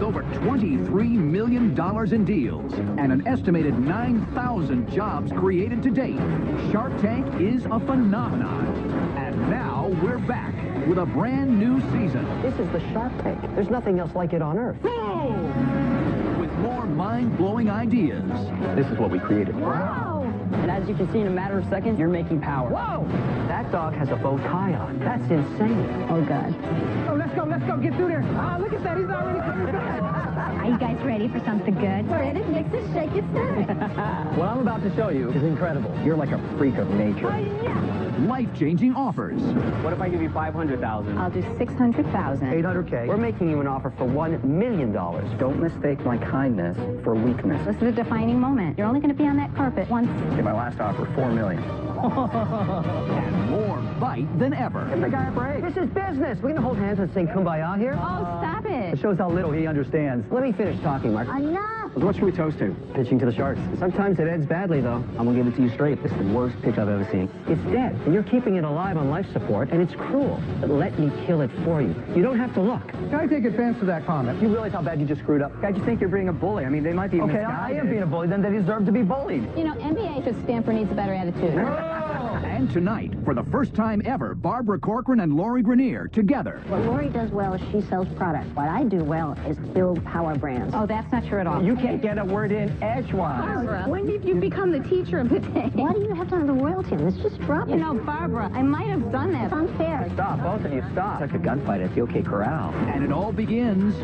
With over $23 million in deals and an estimated 9,000 jobs created to date, Shark Tank is a phenomenon. And now we're back with a brand new season. This is the Shark Tank. There's nothing else like it on Earth. With more mind-blowing ideas. This is what we created. Wow! And as you can see, in a matter of seconds, you're making power. Whoa! That dog has a bow tie on. That's insane. Oh, God. Oh, let's go, get through there. Oh, look at that, he's already... Are you guys ready for something good? Spread it, mix it, shake it, stir it. What I'm about to show you is incredible. You're like a freak of nature. Life-changing offers. What if I give you $500,000? I'll do $600,000. $800K. We're making you an offer for $1 million. Don't mistake my kindness for weakness. This is a defining moment. You're only going to be on that carpet once. Okay, my last offer, $4 million. And more bite than ever. Give the guy a break. This is business. We can hold hands and sing Kumbaya here. Oh, stop it. It shows how little he understands. Let me finish talking, Mark. Enough. What should we toast to? Pitching to the Sharks. Sometimes it ends badly, though. I'm gonna give it to you straight. This is the worst pitch I've ever seen. It's dead, and you're keeping it alive on life support, and it's cruel. But let me kill it for you. You don't have to look. Can I take offense to that comment? You realize how bad you just screwed up? I just think you're being a bully. I mean, they might be Okay, I am being a bully, then they deserve to be bullied. You know, NBA should stand for needs a better attitude. And tonight, for the first time ever, Barbara Corcoran and Lori Grenier together. What Lori does well is she sells products. What I do well is build power brands. Oh, that's not true at all. You can't get a word in edgewise. Barbara, when did you become the teacher of the day? Why do you have to have the royalty on this? Just drop it. You know, Barbara, I might have done that. It's unfair. Stop, both of you, stop. It's like a gunfight at the OK Corral. And it all begins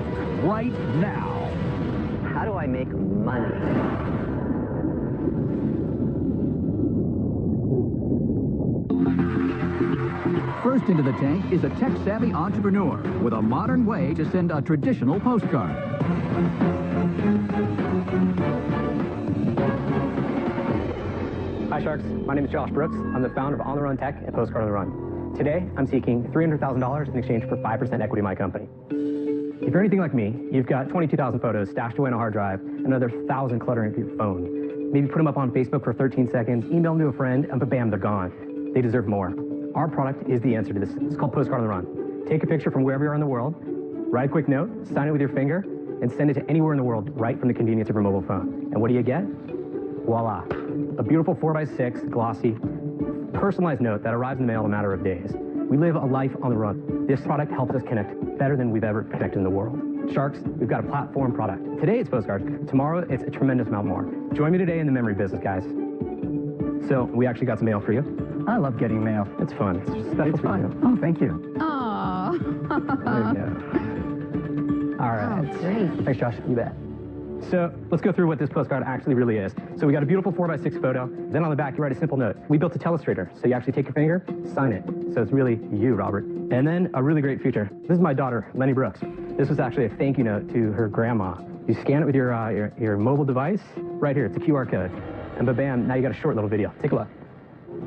right now. How do I make money? First into the tank is a tech-savvy entrepreneur with a modern way to send a traditional postcard. Hi, Sharks. My name is Josh Brooks. I'm the founder of On the Run Tech and Postcard on the Run. Today, I'm seeking $300,000 in exchange for 5% equity in my company. If you're anything like me, you've got 22,000 photos stashed away on a hard drive, another 1,000 cluttering up your phone. Maybe put them up on Facebook for 13 seconds, email them to a friend, and bam, they're gone. They deserve more. Our product is the answer to this. It's called Postcard on the Run. Take a picture from wherever you are in the world, write a quick note, sign it with your finger, and send it to anywhere in the world right from the convenience of your mobile phone. And what do you get? Voila. A beautiful 4x6, glossy, personalized note that arrives in the mail in a matter of days. We live a life on the run. This product helps us connect better than we've ever connected in the world. Sharks, we've got a platform product. Today it's postcards. Tomorrow it's a tremendous amount more. Join me today in the memory business, guys. So we actually got some mail for you. I love getting mail. It's fun. It's just special for you. Oh, thank you. Oh. There you go. All right. Oh, great. Thanks, Josh. You bet. So let's go through what this postcard actually really is. So we got a beautiful 4x6 photo. Then on the back, you write a simple note. We built a telestrator, so you actually take your finger, sign it. So it's really you, Robert. And then a really great feature. This is my daughter, Lenny Brooks. This was actually a thank you note to her grandma. You scan it with your mobile device. Right here, it's a QR code. And bam, now you got a short little video. Take a look.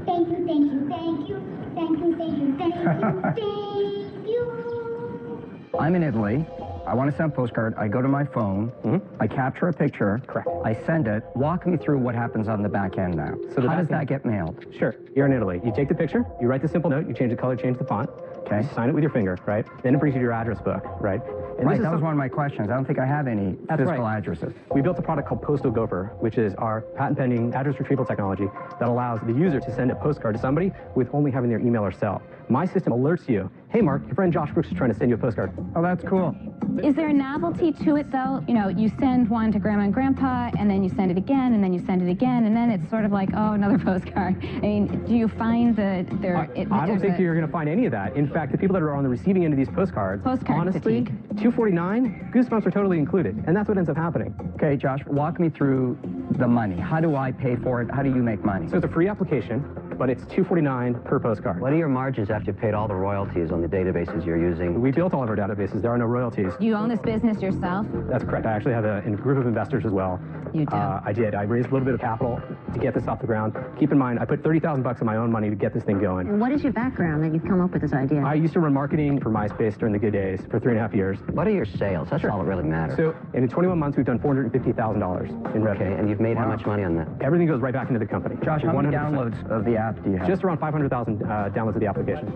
Thank you, thank you, thank you, thank you, thank you, thank you, thank you. I'm in Italy. I want to send a postcard. I go to my phone. I capture a picture. Correct. I send it. Walk me through what happens on the back end now. So how does that get mailed? Sure. You're in Italy. You take the picture, you write the simple note, you change the color, change the font. Okay. You sign it with your finger, right? Then it brings you to your address book, right? And Right, this is that was some- one of my questions. I don't think I have any That's physical right. addresses. We built a product called Postal Gopher, which is our patent-pending address retrieval technology that allows the user to send a postcard to somebody with only having their email or cell. My system alerts you, hey, Mark, your friend Josh Brooks is trying to send you a postcard. Oh, that's cool. Is there a novelty to it, though? You know, you send one to Grandma and Grandpa, and then you send it again, and then you send it again, and then it's sort of like, oh, another postcard. I mean, do you find that there... I don't think you're going to find any of that. In fact, the people that are on the receiving end of these postcards, honestly, fatigue. $249, Goosebumps are totally included, and that's what ends up happening. Okay, Josh, walk me through the money. How do I pay for it? How do you make money? So it's a free application, but it's $249 per postcard. What are your margins after you paid all the royalties on the databases you're using? We built all of our databases. There are no royalties. Do you own this business yourself? That's correct. I actually have a group of investors as well. You do? I did. I raised a little bit of capital to get this off the ground. Keep in mind, I put $30,000 of my own money to get this thing going. And what is your background that you've come up with this idea? I used to run marketing for MySpace during the good days for 3.5 years. What are your sales? That's all that really matters. So in 21 months, we've done $450,000 in revenue. Okay, and you've made how much money on that? Everything goes right back into the company. Josh, how many 100%. downloads of the app app do you have? Just around 500,000 downloads of the application.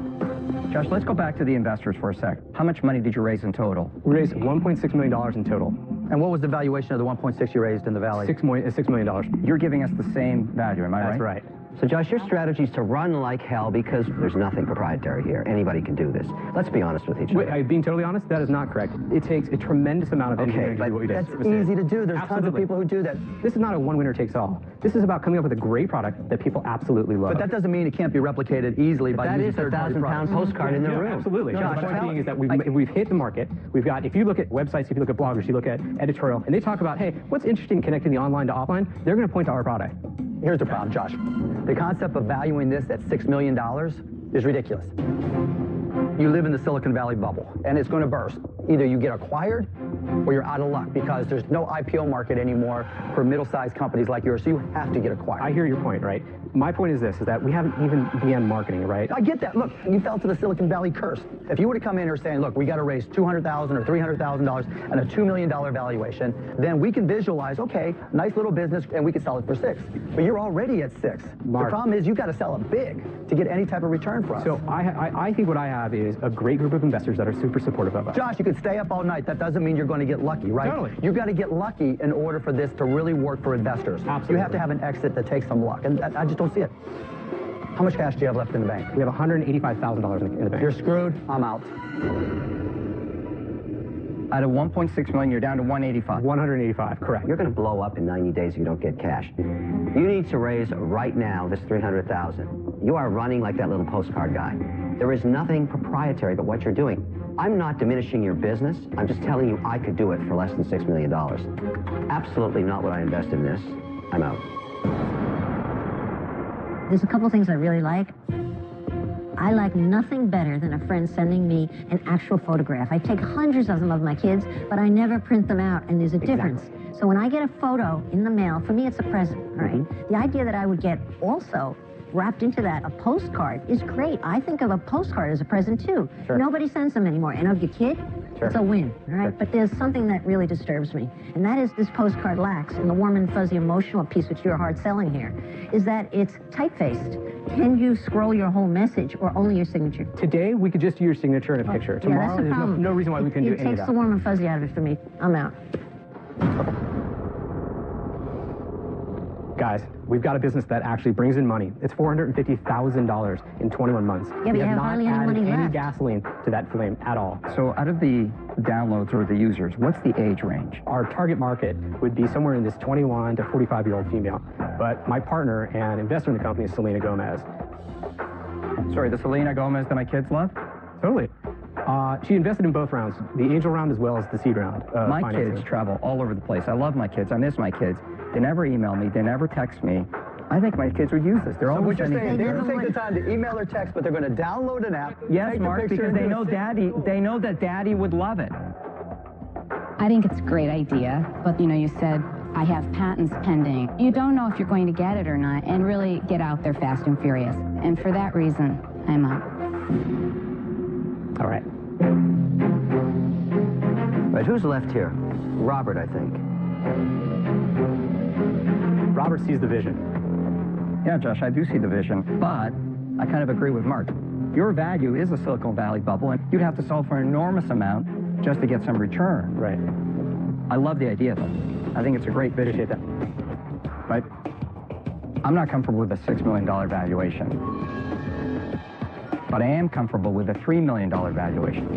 Josh, let's go back to the investors for a sec. How much money did you raise in total? We raised $1.6 million in total. And what was the valuation of the 1.6 you raised in the Valley? $6 million. You're giving us the same value, am I right? That's right. So, Josh, your strategy is to run like hell because there's nothing proprietary here. Anybody can do this. Let's be honest with each other. Wait, being totally honest, that is not correct. It takes a tremendous amount of engineering to do what we do. That's easy to do. There's tons of people who do that. This is not a one winner takes all. This is about coming up with a great product that people absolutely love. But that doesn't mean it can't be replicated easily by using third-party products. That is a 1,000-pound postcard in the room. Absolutely. Josh, the point being is that we've hit the market. We've got, if you look at websites, if you look at bloggers, you look at editorial, and they talk about, hey, what's interesting connecting the online to offline? They're going to point to our product. Here's the problem, Josh. The concept of valuing this at $6 million is ridiculous. You live in the Silicon Valley bubble, and it's going to burst. Either you get acquired or you're out of luck because there's no IPO market anymore for middle-sized companies like yours, so you have to get acquired. I hear your point, right? My point is this, is that we haven't even began marketing, right? I get that. Look, you fell to the Silicon Valley curse. If you were to come in here saying, look, we got to raise $200,000 or $300,000 and a $2 million valuation, then we can visualize, okay, nice little business, and we can sell it for $6. But you're already at $6. Mark. The problem is you got to sell it big to get any type of return from us. So I think what I have is a great group of investors that are super supportive of us. Josh, you could stay up all night. That doesn't mean you're going to get lucky, right? Totally. You've got to get lucky in order for this to really work for investors. Absolutely. You have to have an exit that takes some luck, and I just don't see it. How much cash do you have left in the bank? We have $185,000 in the bank. You're screwed. I'm out. Out of 1.6 million, you're down to 185. 185, correct. You're going to blow up in 90 days if you don't get cash. You need to raise right now this $300,000. You are running like that little postcard guy. There is nothing proprietary but what you're doing. I'm not diminishing your business. I'm just telling you I could do it for less than $6 million. Absolutely not what I invested in this. I'm out. There's a couple things I really like. I like nothing better than a friend sending me an actual photograph. I take hundreds of them of my kids, but I never print them out, and there's a difference. So when I get a photo in the mail, for me it's a present, right? The idea that I would get also wrapped into that a postcard is great. I think of a postcard as a present too. Sure. Nobody sends them anymore. And of your kid, it's a win, all right? Sure. But there's something that really disturbs me, and that is this postcard lacks, and the warm and fuzzy emotional piece which you're hard selling here, is that it's type-faced. Can you scroll your whole message or only your signature? Today, we could just do your signature in a picture. Tomorrow, that's the there's problem. no reason why we couldn't do any of It takes that. the warm and fuzzy out of it for me. I'm out. Guys, we've got a business that actually brings in money. It's $450,000 in 21 months. Yeah, but we you have not hardly any added money any left. gasoline to that flame at all. So out of the downloads or the users, what's the age range? Our target market would be somewhere in this 21 to 45-year-old female. But my partner and investor in the company is Selena Gomez. Sorry, the Selena Gomez that my kids love? Totally. She invested in both rounds, the angel round as well as the seed round. My financing. kids travel all over the place. I love my kids. I miss my kids. They never email me. They never text me. I think my kids would use this. They're So always what you're sending saying, they're pictures. going to take the time to email or text, but they're going to download an app. Yes, take the Mark, picture, because and they do know it. Daddy. They know that Daddy would love it. I think it's a great idea, but you said I have patents pending. You don't know if you're going to get it or not, and really get out there fast and furious. And for that reason, I'm out. All right. Right, who's left here? Robert, I think. Robert sees the vision. Yeah, Josh, I do see the vision, but I kind of agree with Mark. Your value is a Silicon Valley bubble, and you'd have to sell for an enormous amount just to get some return. Right. I love the idea, though. I think it's a great vision. Appreciate that. But I'm not comfortable with a $6 million valuation. But I am comfortable with a $3 million valuation.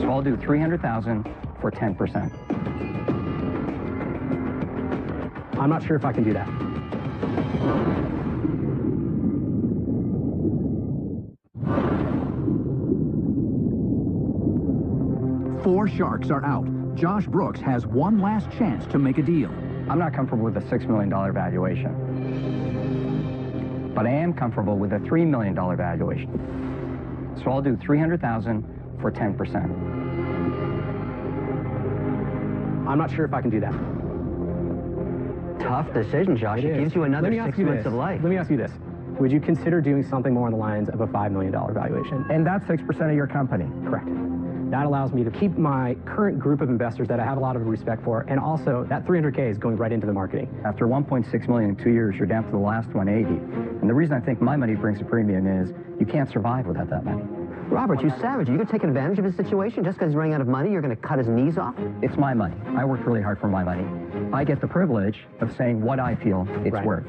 So I'll do $300,000 for 10%. I'm not sure if I can do that. Four sharks are out. Josh Brooks has one last chance to make a deal. I'm not comfortable with a $6 million valuation. But I am comfortable with a $3 million valuation. So I'll do $300,000 for 10%. I'm not sure if I can do that. Tough decision, Josh. It gives you another 6 months of life. Let me ask you this. Would you consider doing something more on the lines of a $5 million valuation? And that's 6% of your company. Correct. That allows me to keep my current group of investors that I have a lot of respect for, and also that 300K is going right into the marketing. After 1.6 million in 2 years, you're down to the last 180. And the reason I think my money brings a premium is you can't survive without that money. Robert, you savage. Are you going to take advantage of his situation just because he's running out of money? You're going to cut his knees off? It's my money. I worked really hard for my money. I get the privilege of saying what I feel it's Right. worth.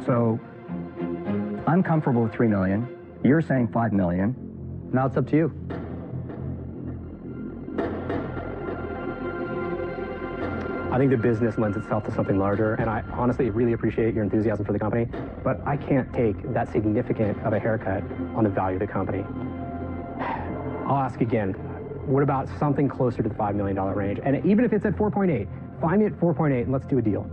So I'm comfortable with $3 million. You're saying $5 million. Now it's up to you. I think the business lends itself to something larger, and I honestly really appreciate your enthusiasm for the company, but I can't take that significant of a haircut on the value of the company. I'll ask again, what about something closer to the $5 million range? And even if it's at 4.8, find me at 4.8 and let's do a deal.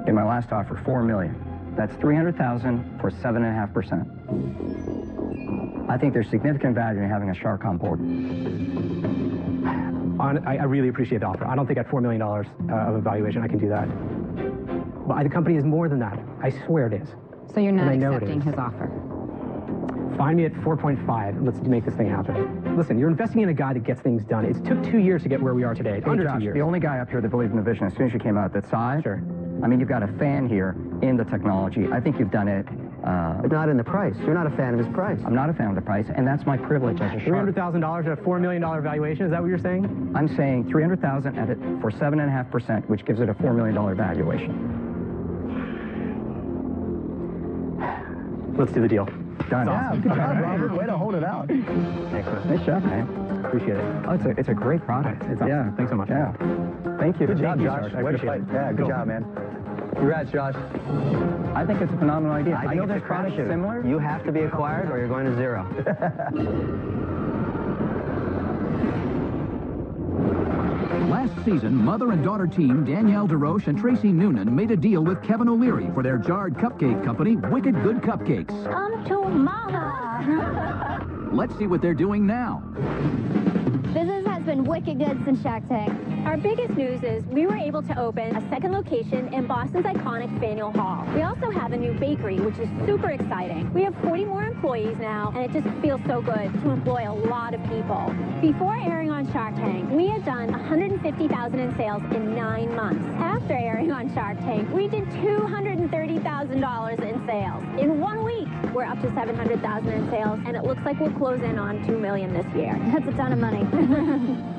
In my last offer, $4 million. That's $300,000 for 7.5%. I think there's significant value in having a shark on board. I really appreciate the offer. I don't think at $4 million of evaluation I can do that. But the company is more than that. I swear it is. So you're not And I know it accepting is. his offer. Find me at 4.5 and let's make this thing happen. Listen, you're investing in a guy that gets things done. It took 2 years to get where we are today. Hey, Under Josh, 2 years. the only guy up here that believed in the vision as soon as you came out that side. Sure. I mean, you've got a fan here in the technology. I think you've done it. But not in the price. You're not a fan of his price. I'm not a fan of the price, and that's my privilege as a shark. $300,000 at a $4 million valuation, is that what you're saying? I'm saying $300,000 at it for 7.5%, which gives it a $4 million valuation. Let's do the deal. Done. Yeah, good job, Robert. Way to hold it out. Excellent. Nice job, man. Appreciate it. Oh, it's a great product. It's awesome. Yeah. Thanks so much. Yeah. Thank you. Good job, Thank you, Josh. I Way to appreciate fight. it. Yeah, good Cool. job, man. Congrats, Josh. I think it's a phenomenal idea. I think know it's there's a products crapshoot. similar. You have to be acquired or you're going to zero. Last season, mother and daughter team Danielle DeRoche and Tracy Noonan made a deal with Kevin O'Leary for their jarred cupcake company, Wicked Good Cupcakes. Come to mama. Let's see what they're doing now. Business has been wicked good since Shark Tank. Our biggest news is we were able to open a second location in Boston's iconic Faneuil Hall. We also have a new bakery, which is super exciting. We have 40 more employees now, and it just feels so good to employ a lot of people. Before airing on Shark Tank, we had done $150,000 in sales in 9 months. After airing on Shark Tank, we did $230,000 in sales. In 1 week, we're up to $700,000 in sales, and it looks like we'll close in on $2 million this year. That's a ton of money.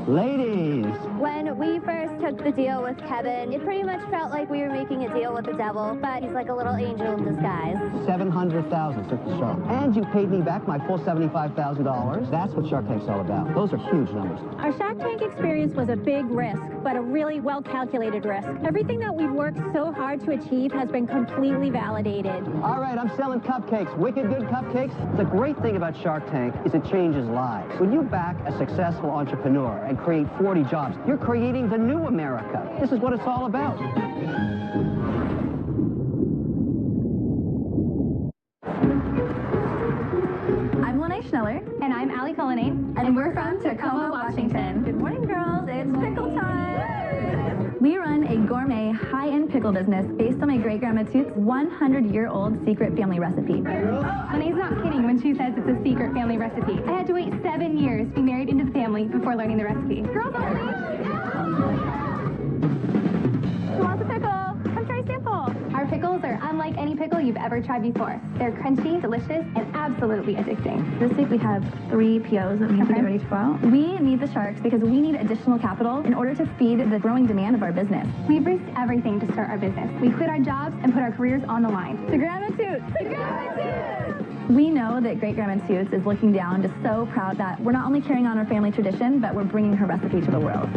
Ladies! When we first took the deal with Kevin, it pretty much felt like we were making a deal with the devil, but he's like a little angel in disguise. $700,000 took the show. And you paid me back my full $75,000. That's what Shark Tank's all about. Those are huge numbers. Our Shark Tank experience was a big risk, but a really well-calculated risk. Everything that we've worked so hard to achieve has been completely validated. All right, I'm selling cupcakes. Wicked Good Cupcakes. The great thing about Shark Tank is it changes lives. When you back a successful entrepreneur and create 40 jobs, you're creating the new America. This is what it's all about. I'm Lene Schneller. And I'm Allie Cullinane. And we're from Tacoma, Washington. Good morning, girls. It's pickle time. We run a gourmet, high-end pickle business based on my great-grandma Toot's 100-year-old secret family recipe. Lene's not kidding when she says it's a secret family recipe. I had to wait 7 years to be married into the family before learning the recipe. Girls only! Who wants a pickle? Come try a sample. Our pickles are unlike any pickle you've ever tried before. They're crunchy, delicious, and absolutely addicting. This week we have 3 POs that we need to get ready to go out. We need the sharks because we need additional capital in order to feed the growing demand of our business. We've risked everything to start our business. We quit our jobs and put our careers on the line. To Grandma Toots! To Grandma Toots! We know that Great Grandma Toots is looking down, just so proud that we're not only carrying on our family tradition, but we're bringing her recipe to the world.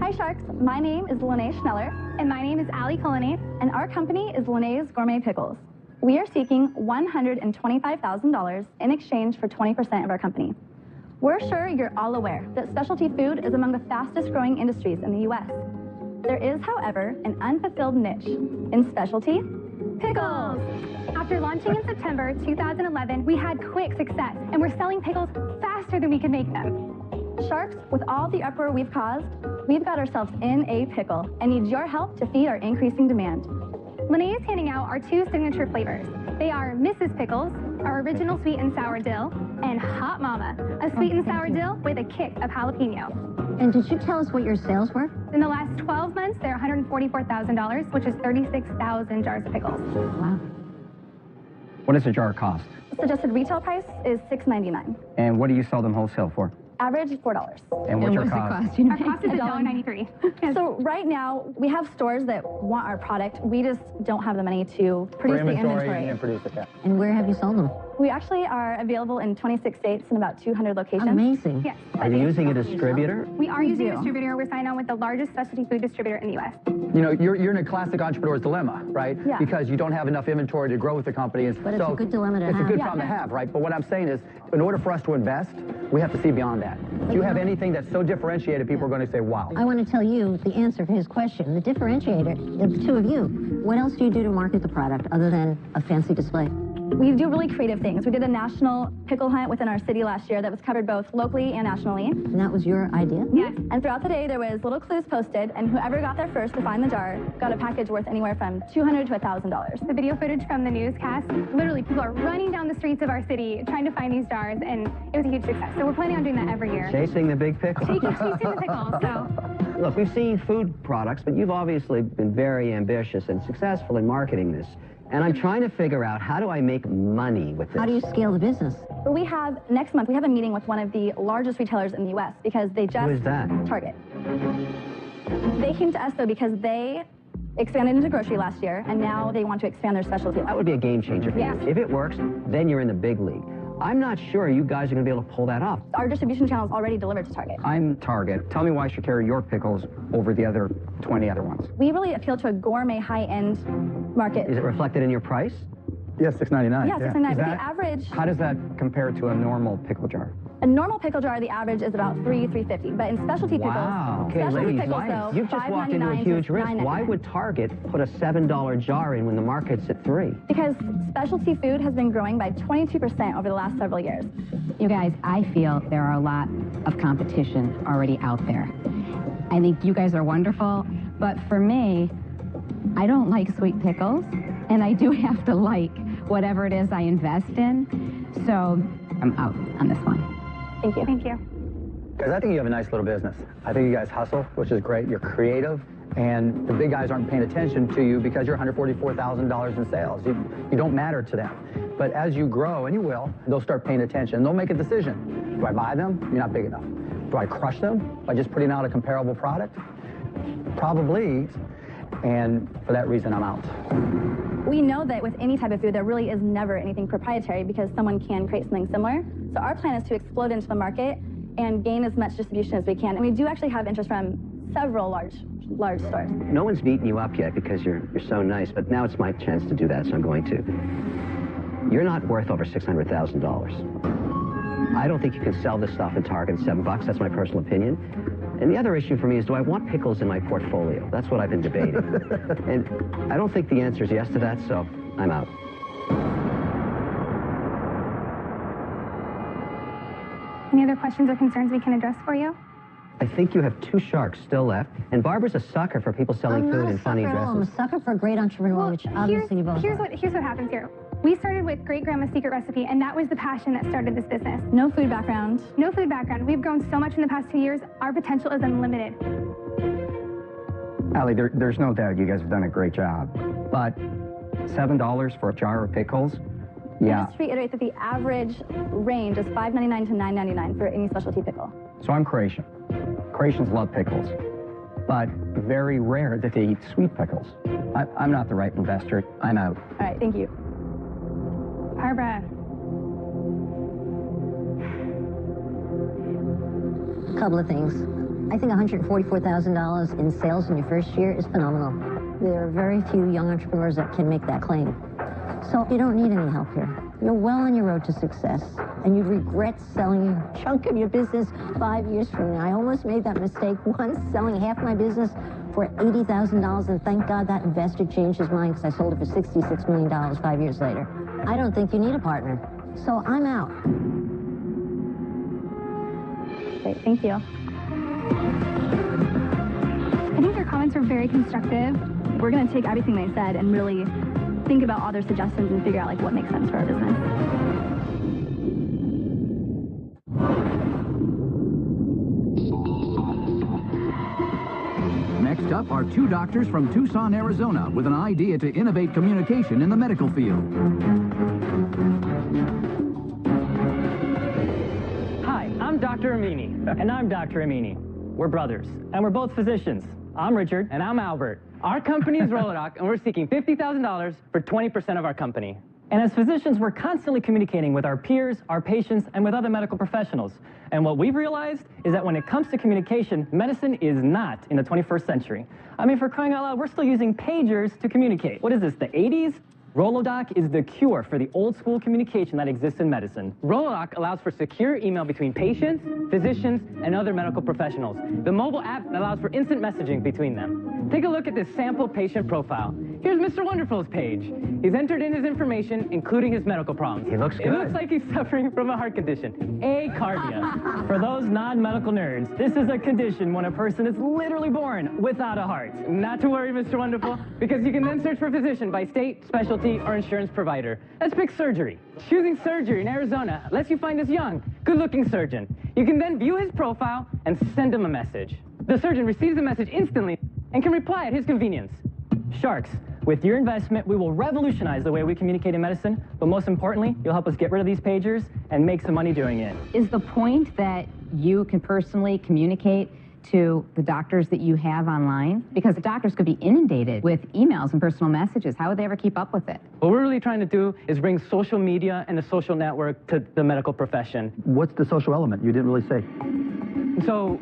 Hi Sharks, my name is Lene Schneller. And my name is Allie Cullinane. And our company is Lene's Gourmet Pickles. We are seeking $125,000 in exchange for 20% of our company. We're sure you're all aware that specialty food is among the fastest growing industries in the U.S. There is, however, an unfulfilled niche in specialty Pickles! After launching in September 2011, we had quick success, and we're selling pickles faster than we could make them. Sharks, with all the uproar we've caused, we've got ourselves in a pickle and need your help to feed our increasing demand. Lene is handing out our 2 signature flavors. They are Mrs. Pickles, our original sweet and sour dill, and Hot Mama, a sweet and sour dill with a kick of jalapeno. And did you tell us what your sales were? In the last 12 months, they're $144,000, which is 36,000 jars of pickles. Wow. What does a jar cost? Suggested retail price is $6.99. And what do you sell them wholesale for? Average $4. And what's your cost? Our cost is $1.93. So right now, we have stores that want our product. We just don't have the money to produce the inventory. And produce it, yeah. And where have you sold them? We actually are available in 26 states and about 200 locations. Amazing. Yes. Are you using a distributor? We are using a distributor. We're signed on with the largest specialty food distributor in the U.S. You know, you're in a classic entrepreneur's dilemma, right? Yeah. Because you don't have enough inventory to grow with the company. And But it's a good dilemma to have. It's a good problem to have, right? But what I'm saying is, in order for us to invest, we have to see beyond that. If you have anything that's so differentiated, people are going to say, wow. I want to tell you the answer to his question. The differentiator, the two of you. What else do you do to market the product other than a fancy display? We do really creative things. We did a national pickle hunt within our city last year that was covered both locally and nationally. And that was your idea? Yes. And throughout the day, there was little clues posted, and whoever got there first to find the jar got a package worth anywhere from $200 to $1,000. The video footage from the newscast, literally people are running down the streets of our city trying to find these jars, and it was a huge success. So we're planning on doing that every year. Chasing the big pickle. Chasing the pickle, so. Look, we've seen food products, but you've obviously been very ambitious and successful in marketing this. And I'm trying to figure out, how do I make money with this? How do you scale the business? But we have, next month, we have a meeting with one of the largest retailers in the U.S. because they just... Who is that? Target. They came to us, though, because they expanded into grocery last year, and now they want to expand their specialty. That would be a game changer for Yeah. you. If it works, then you're in the big league. I'm not sure you guys are going to be able to pull that off. Our distribution channel is already delivered to Target. I'm Target. Tell me why I should carry your pickles over the other 20 other ones. We really appeal to a gourmet, high-end market. Is it reflected in your price? Yes, $6.99. Yeah, $6.99. The average... How does that compare to a normal pickle jar? A normal pickle jar, the average is about $3.50. But in specialty pickles... Wow. Okay, specialty ladies, pickles, though, you've just walked into a $5.99 huge to risk. Why $9.99. would Target put a $7 jar in when the market's at $3? Because specialty food has been growing by 22% over the last several years. You guys, I feel there are a lot of competition already out there. I think you guys are wonderful, but for me, I don't like sweet pickles, and I do have to like whatever it is I invest in, so I'm out on this one. Thank you. Thank you. Because I think you have a nice little business. I think you guys hustle, which is great. You're creative, and the big guys aren't paying attention to you because you're $144,000 in sales. You don't matter to them. But as you grow, and you will, they'll start paying attention. They'll make a decision. Do I buy them? You're not big enough. Do I crush them by just putting out a comparable product? Probably. And for that reason, I'm out. We know that with any type of food, there really is never anything proprietary because someone can create something similar. So our plan is to explode into the market and gain as much distribution as we can. And we do actually have interest from several large stores. No one's beaten you up yet because you're so nice, but now it's my chance to do that, so I'm going to. You're not worth over $600,000. I don't think you can sell this stuff in Target at $7. That's my personal opinion. And the other issue for me is, do I want pickles in my portfolio? That's what I've been debating. And I don't think the answer is yes to that, so I'm out. Any other questions or concerns we can address for you? I think you have 2 sharks still left, and Barbara's a sucker for people selling food in funny dresses. I'm a sucker for a great entrepreneur, which obviously you both here's are. what happens here. We started with Great Grandma's Secret Recipe, and that was the passion that started this business. No food background. No food background. We've grown so much in the past 2 years. Our potential is unlimited. Allie, there's no doubt you guys have done a great job. But $7 for a jar of pickles? Yeah. Just to reiterate that the average range is $5.99 to $9.99 for any specialty pickle. So I'm Croatian. Croatians love pickles, but very rare that they eat sweet pickles. I'm not the right investor. I'm out. All right, thank you. Barbara. Couple of things. I think $144,000 in sales in your first year is phenomenal. There are very few young entrepreneurs that can make that claim. So you don't need any help here. you're well on your road to success, and you'd regret selling a chunk of your business 5 years from now. I almost made that mistake once, selling half my business for $80,000, and thank God that investor changed his mind because I sold it for $66 million 5 years later. I don't think you need a partner, so I'm out. Great, thank you. I think your comments were very constructive. We're going to take everything they said and really think about all their suggestions and figure out like what makes sense for our business. Next up are two doctors from Tucson, Arizona, with an idea to innovate communication in the medical field. Hi, I'm Dr. Amini. And I'm Dr. Amini. We're brothers, and we're both physicians. I'm Richard. And I'm Albert. Our company is Rolodoc, and we're seeking $50,000 for 20% of our company. And as physicians, we're constantly communicating with our peers, our patients, and with other medical professionals. And what we've realized is that when it comes to communication, medicine is not in the 21st century. I mean, for crying out loud, we're still using pagers to communicate. What is this, the 80s? Rolodoc is the cure for the old school communication that exists in medicine. Rolodoc allows for secure email between patients, physicians, and other medical professionals. The mobile app allows for instant messaging between them. Take a look at this sample patient profile. Here's Mr. Wonderful's page. He's entered in his information, including his medical problems. He looks good. It looks like he's suffering from a heart condition, acardia. For those non-medical nerds, this is a condition when a person is literally born without a heart. Not to worry, Mr. Wonderful, because you can then search for physician by state, specialty, or insurance provider. Let's pick surgery. Choosing surgery in Arizona lets you find this young, good-looking surgeon. You can then view his profile and send him a message. The surgeon receives the message instantly and can reply at his convenience. Sharks, with your investment, we will revolutionize the way we communicate in medicine, but most importantly, you'll help us get rid of these pagers and make some money doing it. Is the point that you can personally communicate to the doctors that you have online? Because the doctors could be inundated with emails and personal messages. How would they ever keep up with it? What we're really trying to do is bring social media and the social network to the medical profession. What's the social element? You didn't really say. So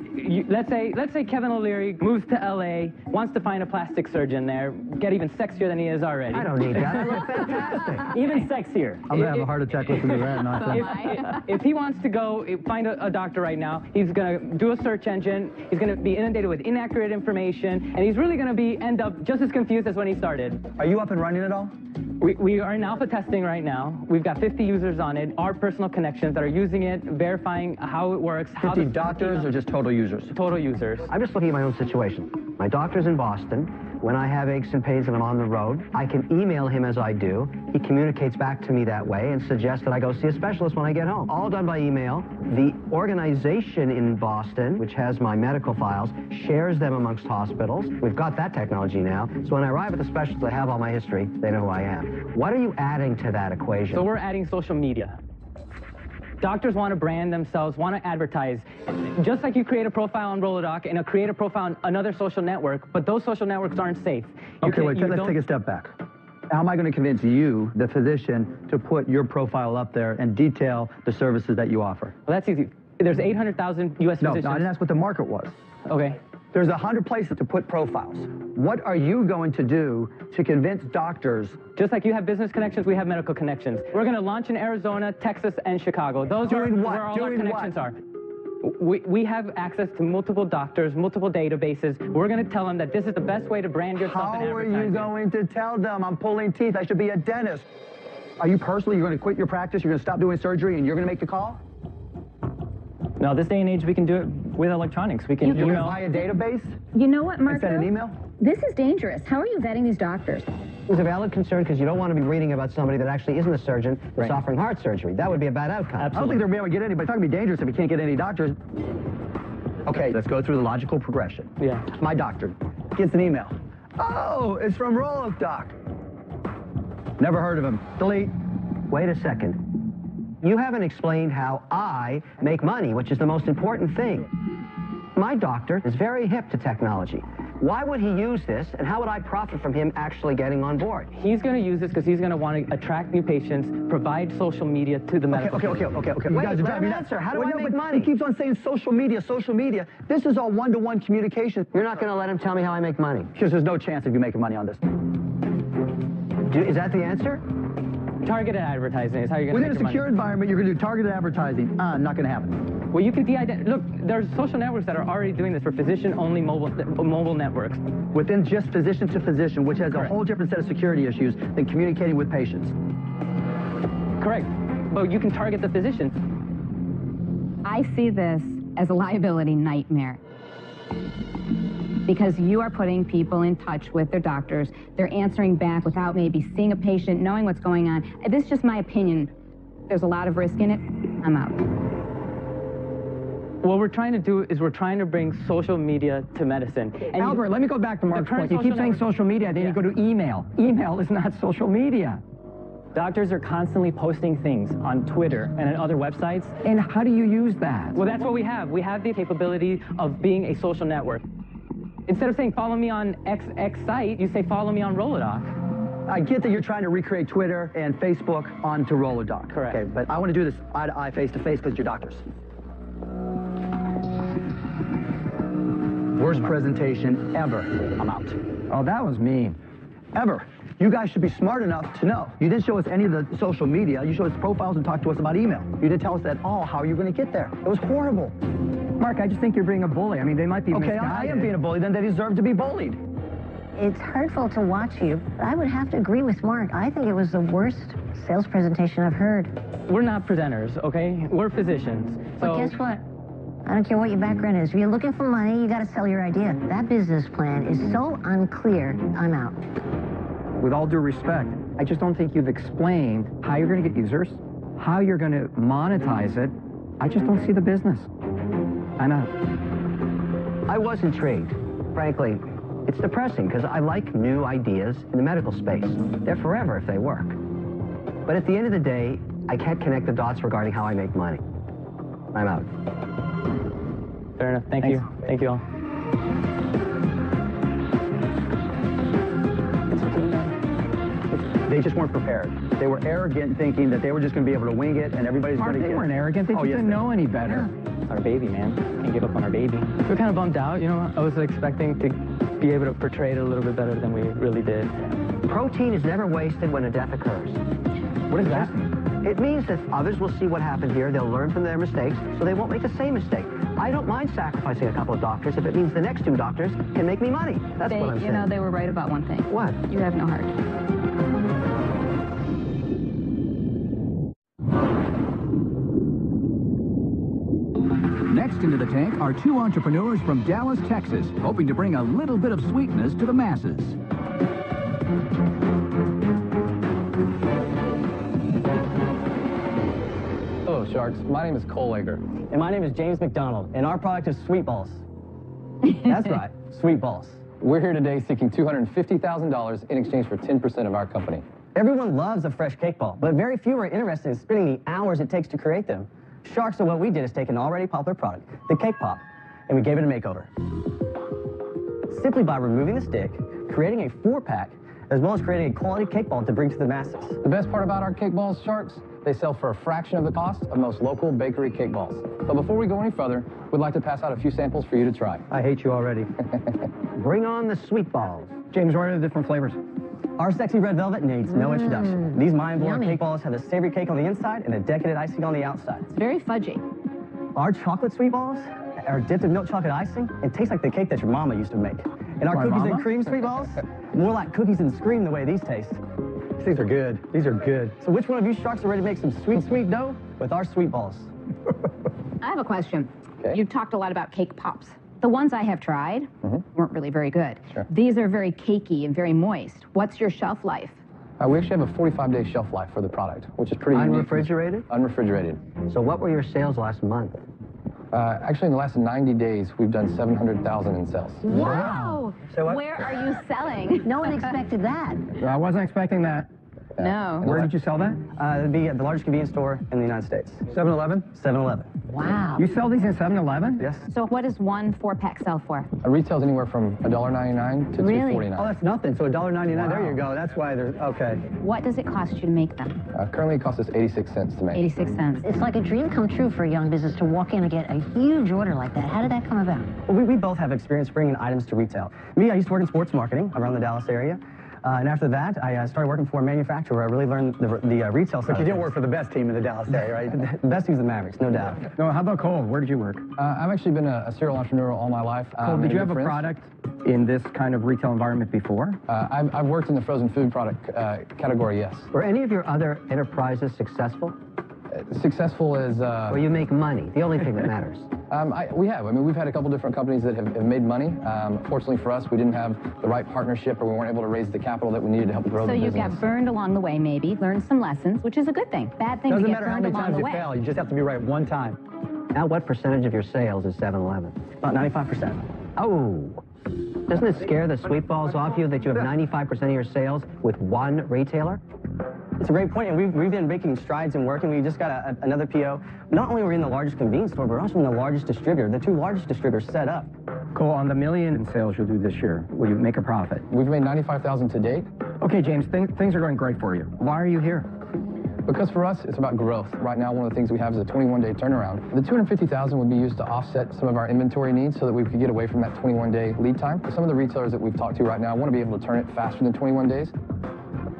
let's say Kevin O'Leary moves to LA, wants to find a plastic surgeon there, get even sexier than he is already. I don't need that. I look fantastic. Even sexier. I'm going to have a heart attack listening to that nonsense. If he wants to go find a doctor right now, he's going to do a search engine, he's going to be inundated with inaccurate information, and he's really going to end up just as confused as when he started. Are you up and running at all? We are in alpha testing right now. We've got 50 users on it, our personal connections that are using it, verifying how it works. 50 doctors or just total users? Total users. I'm just looking at my own situation. My doctor's in Boston. When I have aches and pains and I'm on the road, I can email him as I do. He communicates back to me that way and suggests that I go see a specialist when I get home. All done by email. The organization in Boston, which has my medical files, shares them amongst hospitals. We've got that technology now. So when I arrive at the specialist, I have all my history. They know who I am. What are you adding to that equation? So we're adding social media. Doctors want to brand themselves, want to advertise. Just like you create a profile on Rolodoc and create a profile on another social network, but those social networks aren't safe. Okay, wait, let's take a step back. How am I going to convince you, the physician, to put your profile up there and detail the services that you offer? Well, that's easy. There's 800,000 U.S. physicians. No, I didn't ask what the market was. Okay. There's 100 places to put profiles. What are you going to do to convince doctors? Just like you have business connections, we have medical connections. We're going to launch in Arizona, Texas, and Chicago. Those are where all our connections are. We have access to multiple doctors, multiple databases. We're going to tell them that this is the best way to brand yourself in advertising. How are you going to tell them? I'm pulling teeth. I should be a dentist. Are you personally, you're going to quit your practice, you're going to stop doing surgery, and you're going to make the call? No, this day and age, we can do it with electronics. We can You're going to buy a database? You know what, Marco? Send an email? This is dangerous. How are you vetting these doctors? It's a valid concern because you don't want to be reading about somebody that actually isn't a surgeon that's offering heart surgery. That would be a bad outcome. I don't think they'll be able to get anybody. It's not going to be dangerous if you can't get any doctors. Okay, let's go through the logical progression. Yeah. My doctor gets an email. Oh, it's from Rolodoc. Never heard of him. Delete. Wait a second. You haven't explained how I make money, which is the most important thing. My doctor is very hip to technology. Why would he use this, and how would I profit from him actually getting on board? He's going to use this because he's going to want to attract new patients, provide social media to the medical. Okay. Wait, You guys are let him answer. How do I make money? He keeps on saying social media, social media. This is all one-to-one communication. You're not going to let him tell me how I make money? Because there's no chance of you making money on this. Is that the answer? Targeted advertising is how you're going to Within a secure environment, you're going to do targeted advertising. Not going to happen. Well, you can look, there's social networks that are already doing this for physician-only mobile networks. Within just physician to physician, which has a whole different set of security issues than communicating with patients. Correct. But you can target the physician. I see this as a liability nightmare. Because you are putting people in touch with their doctors. They're answering back without maybe seeing a patient, knowing what's going on. This is just my opinion. There's a lot of risk in it. I'm out. What we're trying to do is we're trying to bring social media to medicine. And Albert, let me go back to Mark's point. You keep saying social media, then you go to email. Email is not social media. Doctors are constantly posting things on Twitter and on other websites. And how do you use that? Well, that's what we have. We have the capability of being a social network. Instead of saying follow me on XX site, you say follow me on Rolodoc. I get that you're trying to recreate Twitter and Facebook onto Rolodoc. Correct. Okay, but I want to do this eye-to-eye, face-to-face because you're doctors. Worst presentation ever. I'm out. Oh, that was mean. Ever. You guys should be smart enough to know. You didn't show us any of the social media. You showed us profiles and talked to us about email. You didn't tell us at all how you're going to get there. It was horrible. Mark, I just think you're being a bully. I mean, they might be Okay, misguided. I am being a bully. Then they deserve to be bullied. It's hurtful to watch you, but I would have to agree with Mark. I think it was the worst sales presentation I've heard. We're not presenters, okay? We're physicians. But guess what? I don't care what your background is. If you're looking for money, you got to sell your idea. That business plan is so unclear, I'm out. With all due respect, I just don't think you've explained how you're going to get users, how you're going to monetize it. I just don't see the business. I'm out. I was intrigued. Frankly, it's depressing because I like new ideas in the medical space. They're forever if they work. But at the end of the day, I can't connect the dots regarding how I make money. I'm out. Fair enough. Thank you. Thank you all. They just weren't prepared. They were arrogant, thinking that they were just going to be able to wing it and everybody's going to get it. They weren't arrogant. They just didn't know any better. Our baby, man. Can't give up on our baby. We're kind of bummed out, you know. I was expecting to be able to portray it a little bit better than we really did. Protein is never wasted when a death occurs. What does that mean? It means that others will see what happened here, they'll learn from their mistakes, so they won't make the same mistake. I don't mind sacrificing a couple of doctors if it means the next 2 doctors can make me money. That's what I'm saying. You know, they were right about one thing. What? You have no heart. Next into the tank are 2 entrepreneurs from Dallas, Texas, hoping to bring a little bit of sweetness to the masses. Hello, Sharks. My name is Cole Ager. And my name is James McDonald, and our product is Sweet Balls. That's right, Sweet Balls. We're here today seeking $250,000 in exchange for 10% of our company. Everyone loves a fresh cake ball, but very few are interested in spending the hours it takes to create them. Sharks, so what we did is take an already popular product, the cake pop, and we gave it a makeover. Simply by removing the stick, creating a 4-pack, as well as creating a quality cake ball to bring to the masses. The best part about our cake balls, Sharks, they sell for a fraction of the cost of most local bakery cake balls. But before we go any further, we'd like to pass out a few samples for you to try. I hate you already. Bring on the sweet balls. James, what are the different flavors? Our sexy red velvet needs no introduction. These mind-blowing cake balls have a savory cake on the inside and a decadent icing on the outside. It's very fudgy. Our chocolate sweet balls are dipped in milk chocolate icing and taste like the cake that your mama used to make. And our cookies and cream sweet balls, more like cookies and cream the way these taste. These are good. These are good. So which one of you Sharks are ready to make some sweet dough with our sweet balls? I have a question. Okay. You've talked a lot about cake pops. The ones I have tried weren't really very good. Sure. These are very cakey and very moist. What's your shelf life? We actually have a 45-day shelf life for the product, which is pretty unique. Unrefrigerated? Unrefrigerated. So what were your sales last month? Actually, in the last 90 days, we've done 700,000 in sales. Wow! Where are you selling? No one expected that. I wasn't expecting that. No. Where did you sell that? It'd be at the largest convenience store in the United States. 7-Eleven? 7-Eleven. Wow. You sell these in 7-Eleven? Yes. So what does one 4-pack sell for? It retails anywhere from $1.99 to Really? $2.49. Oh, that's nothing. So $1.99. Wow. There you go. That's why they're okay. What does it cost you to make them? Currently, it costs us 86 cents to make. 86 cents. It's like a dream come true for a young business to walk in and get a huge order like that. How did that come about? Well, we both have experience bringing items to retail. Me, I used to work in sports marketing around the Dallas area. And after that, I started working for a manufacturer where I really learned the retail side. But you didn't work for the best team in the Dallas area, right? The best team's the Mavericks, no doubt. No, how about Cole? Where did you work? I've actually been a serial entrepreneur all my life. Cole, did you have a product in this kind of retail environment before? I've worked in the frozen food product category, yes. Were any of your other enterprises successful? Successful as... Or you make money, the only thing that matters. We have. I mean, we've had a couple different companies that have made money. Fortunately for us, we didn't have the right partnership, or we weren't able to raise the capital that we needed to help grow the business. So you got burned along the way, maybe, learned some lessons, which is a good thing. Bad thing to get burned along the way. Doesn't matter how many times you fail, you just have to be right one time. Now, what percentage of your sales is 7-Eleven? About 95%. Oh! Doesn't it scare the sweet balls off you that you have 95% of your sales with one retailer? It's a great point, and we've been making strides and working. We just got another PO. Not only are we in the largest convenience store, but we're also in the largest distributor. The two largest distributors set up. Cole, on the $1 million in sales you'll do this year, will you make a profit? We've made $95,000 to date. Okay, James, things are going great for you. Why are you here? Because for us, it's about growth. Right now, one of the things we have is a 21-day turnaround. The $250,000 would be used to offset some of our inventory needs so that we could get away from that 21-day lead time. Some of the retailers that we've talked to right now want to be able to turn it faster than 21 days.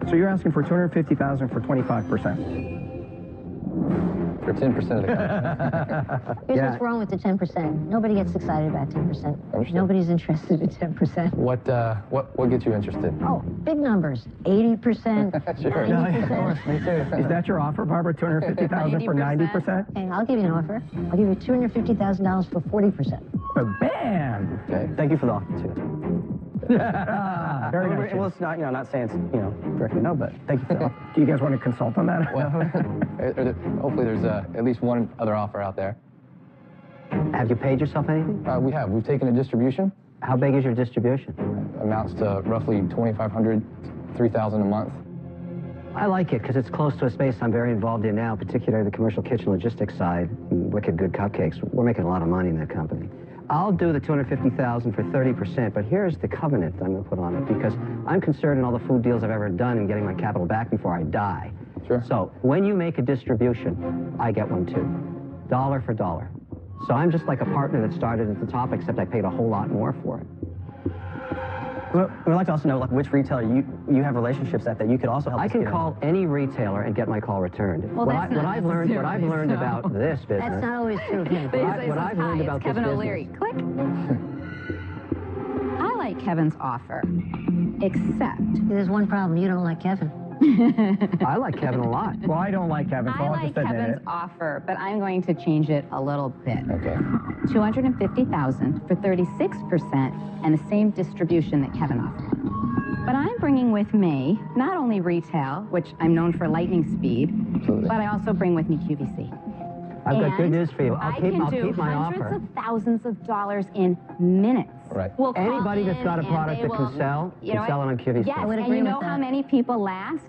So you're asking for $250,000 for 25%? For 10% of the company. Here's what's wrong with the 10%. Nobody gets excited about 10%. Understood. Nobody's interested in 10%. What gets you interested? Oh, big numbers. 80%, Sure. 90%. Me too. Is that your offer, Barbara? $250,000 for 90%? Okay, I'll give you an offer. I'll give you $250,000 for 40%. Bam! Okay. Thank you for the offer, too. Very nice. Well, it's not, not saying it's, directly no, but thank you for the offer. Do you guys want to consult on that? Well, hopefully there's at least one other offer out there. Have you paid yourself anything? We have. We've taken a distribution. How big is your distribution? Amounts to roughly $2,500, $3,000 a month. I like it because it's close to a space I'm very involved in now, particularly the commercial kitchen logistics side. Wicked good cupcakes. We're making a lot of money in that company. I'll do the $250,000 for 30%, but here's the covenant I'm going to put on it because I'm concerned in all the food deals I've ever done in getting my capital back before I die. Sure. So when you make a distribution, I get one too, dollar for dollar. So I'm just like a partner that started at the top, except I paid a whole lot more for it. Well, we'd like to also know which retailer you have relationships at that you could also help us I can get call any retailer and get my call returned. Well, what that's what I've learned about this business. That's not always true. What I've learned about this Kevin business. O'Leary. Click. I like Kevin's offer, except There's one problem. You don't like Kevin. I like Kevin a lot. Well, I don't like Kevin, so I I'll like just admit Kevin's it. offer, but I'm going to change it a little bit. Okay. $250,000 for 36% and the same distribution that Kevin offered. But I'm bringing with me not only retail, which I'm known for lightning speed, Absolutely. but I also bring with me QVC. I've got good news for you. I'll keep my hundreds offer. of thousands of dollars in minutes. Right. We'll call Anybody that's got a in product and that they can sell, you know can sell it on QVC. Yes, I would and agree you with know how that. many people last?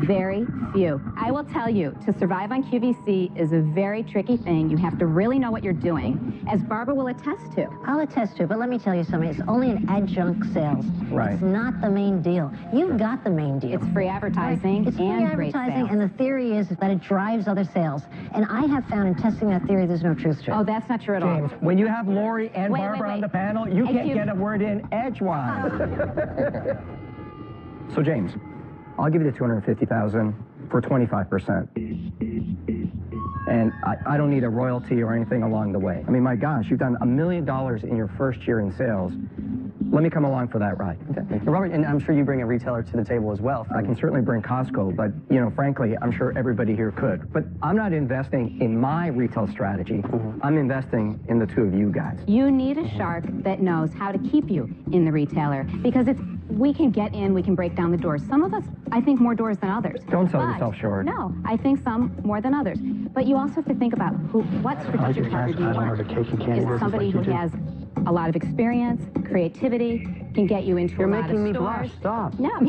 Very few. I will tell you, to survive on QVC is a very tricky thing. You have to really know what you're doing, as Barbara will attest to. I'll attest to it, but let me tell you something. It's only an adjunct sales. Right. It's not the main deal. You've got the main deal. It's free advertising It's free and great advertising, sales. and the theory is that it drives other sales. And I have found in testing that theory, there's no truth to it. Oh, that's not true at all. James, when you have Lori and Wait, Barbara wait, on the wait. panel, you can't Excuse- get a word in edgewise. So, James, I'll give you the $250,000 for 25%. And I don't need a royalty or anything along the way. I mean, my gosh, you've done $1 million in your first year in sales. Let me come along for that ride. Okay. Robert, and I'm sure you bring a retailer to the table as well. I can certainly bring Costco, but, you know, frankly, I'm sure everybody here could. But I'm not investing in my retail strategy. I'm investing in the two of you guys. You need a shark that knows how to keep you in the retailer, because we can get in, we can break down the doors. Some of us, I think, more doors than others. Don't sell yourself short. No, I think some more than others. But you also have to think about what strategic partner do you want? Is it somebody who has a lot of experience, creativity, can get you into You're a lot of making me stores? blush. Stop. No.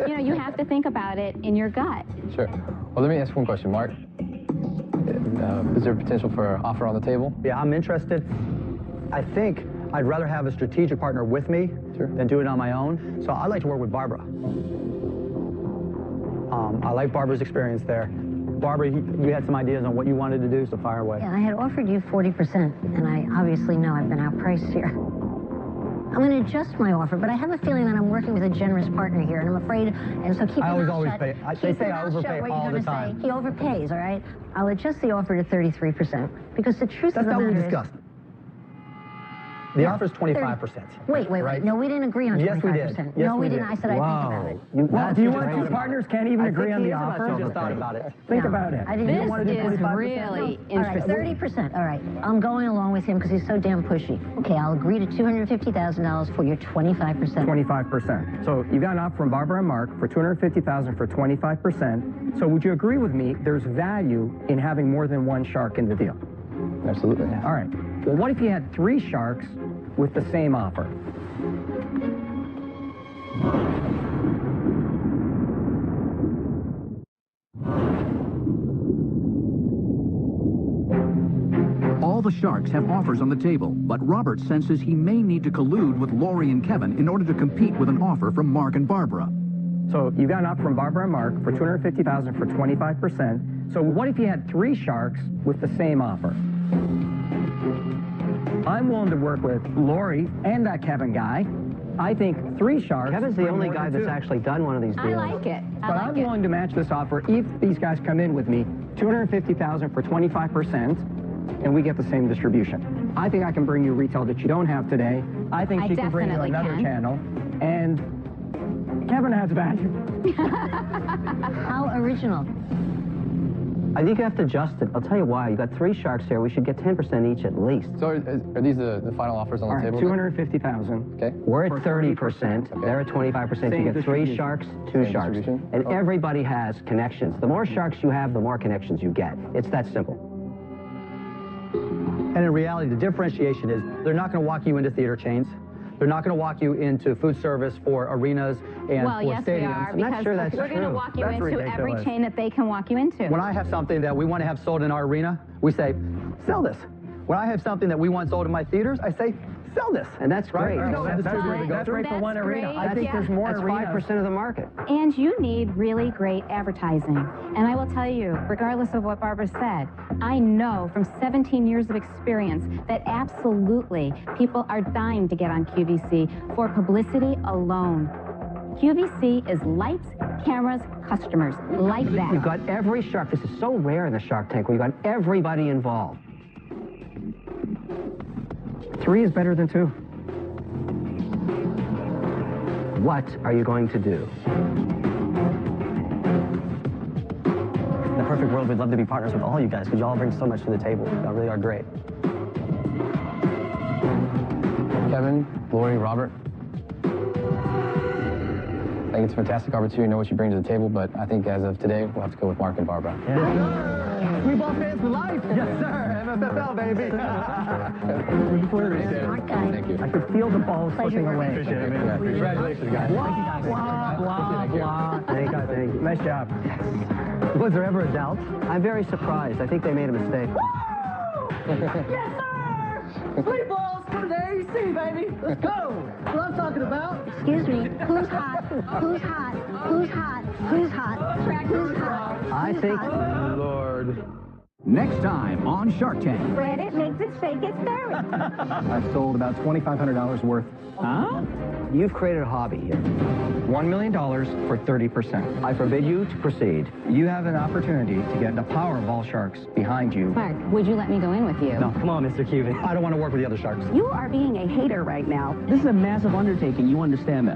You know, you have to think about it in your gut. Sure. Well, let me ask one question, Mark. Is there potential for an offer on the table? Yeah, I'm interested. I think I'd rather have a strategic partner with me than do it on my own. So I'd like to work with Barbara. I like Barbara's experience there. Barbara, you had some ideas on what you wanted to do, so fire away. Yeah, I had offered you 40%, and I obviously know I've been outpriced here. I'm going to adjust my offer, but I have a feeling that I'm working with a generous partner here, and I'm afraid, and so keep your mouth shut. They say I overpay all the time. He overpays, all right? I'll adjust the offer to 33%, because the truth of the matter is... That's not what we discussed. The offer is 25%. Wait. Right? No, we didn't agree on 25%. Yes, we did. Yes, no, we didn't. I said I'd think about it. Well, do you want two partners can't even agree on the offer? I just thought about it. Think about it. I didn't This want to do is 25%? really All right, interesting. 30%. All right. I'm going along with him because he's so damn pushy. Okay, I'll agree to $250,000 for your 25%. 25%. So you got an offer from Barbara and Mark for $250,000 for 25%. So would you agree with me there's value in having more than one shark in the deal? Absolutely. All right. Well, what if you had 3 sharks with the same offer? All the sharks have offers on the table, but Robert senses he may need to collude with Lori and Kevin in order to compete with an offer from Mark and Barbara. So you got an offer from Barbara and Mark for $250,000 for 25%. So what if you had 3 sharks with the same offer? I'm willing to work with Lori and that Kevin guy. I think 3 sharks... Kevin's the only guy that's actually done one of these deals. I like it. But I'm willing to match this offer if these guys come in with me, $250,000 for 25%, and we get the same distribution. I think I can bring you retail that you don't have today. I think she can bring you another channel. And Kevin has value. How original. I think you have to adjust it. I'll tell you why. You got 3 sharks here. We should get 10% each at least. So are these the final offers on the table? $250,000. Okay. We're at 30%. Okay. They're at 25%. You get 3 sharks, 2 sharks. And everybody has connections. The more sharks you have, the more connections you get. It's that simple. And in reality, the differentiation is they're not going to walk you into theater chains. They're not going to walk you into food service for arenas and for yes, stadiums. we are, I'm not because sure that's we're going to walk you into ridiculous. every chain that they can walk you into. When I have something that we want to have sold in our arena, we say, sell this. When I have something that we want sold in my theaters, I say, sell this. And that's great. Right? That's great for one arena. I think there's more arenas. That's 5% of the market. And you need really great advertising. And I will tell you, regardless of what Barbara said, I know from 17 years of experience that absolutely people are dying to get on QVC for publicity alone. QVC is lights, cameras, customers, like that. You've got every shark. This is so rare in the Shark Tank where you've got everybody involved. 3 is better than 2. What are you going to do? In the perfect world, we'd love to be partners with all you guys because you all bring so much to the table. Y'all really are great. Kevin, Lori, Robert. I think it's a fantastic opportunity to know what you bring to the table, but I think as of today, we'll have to go with Mark and Barbara. Yeah. We ball fans for life. Yes, sir. MFFL, baby. Thank you. I could feel the balls slipping away. Appreciate it, man. Congratulations, guys. Blah, blah, blah, blah. Thank you. Nice job. Was there ever a doubt? I'm very surprised. I think they made a mistake. Yes, sir! Sweet balls for the AC, baby. Let's go. That's what I'm talking about. Excuse me. Who's hot? Who's hot? Who's hot? Who's hot? Who's hot? I think... Oh, Lord. Next time on Shark Tank. Spread it, makes it shake it, stir it. I've sold about $2,500 worth. Huh? You've created a hobby here. $1 million for 30%. I forbid you to proceed. You have an opportunity to get the power of all sharks behind you. Mark, would you let me go in with you? No, come on, Mr. Cuban. I don't want to work with the other sharks. You are being a hater right now. This is a massive undertaking. You understand that.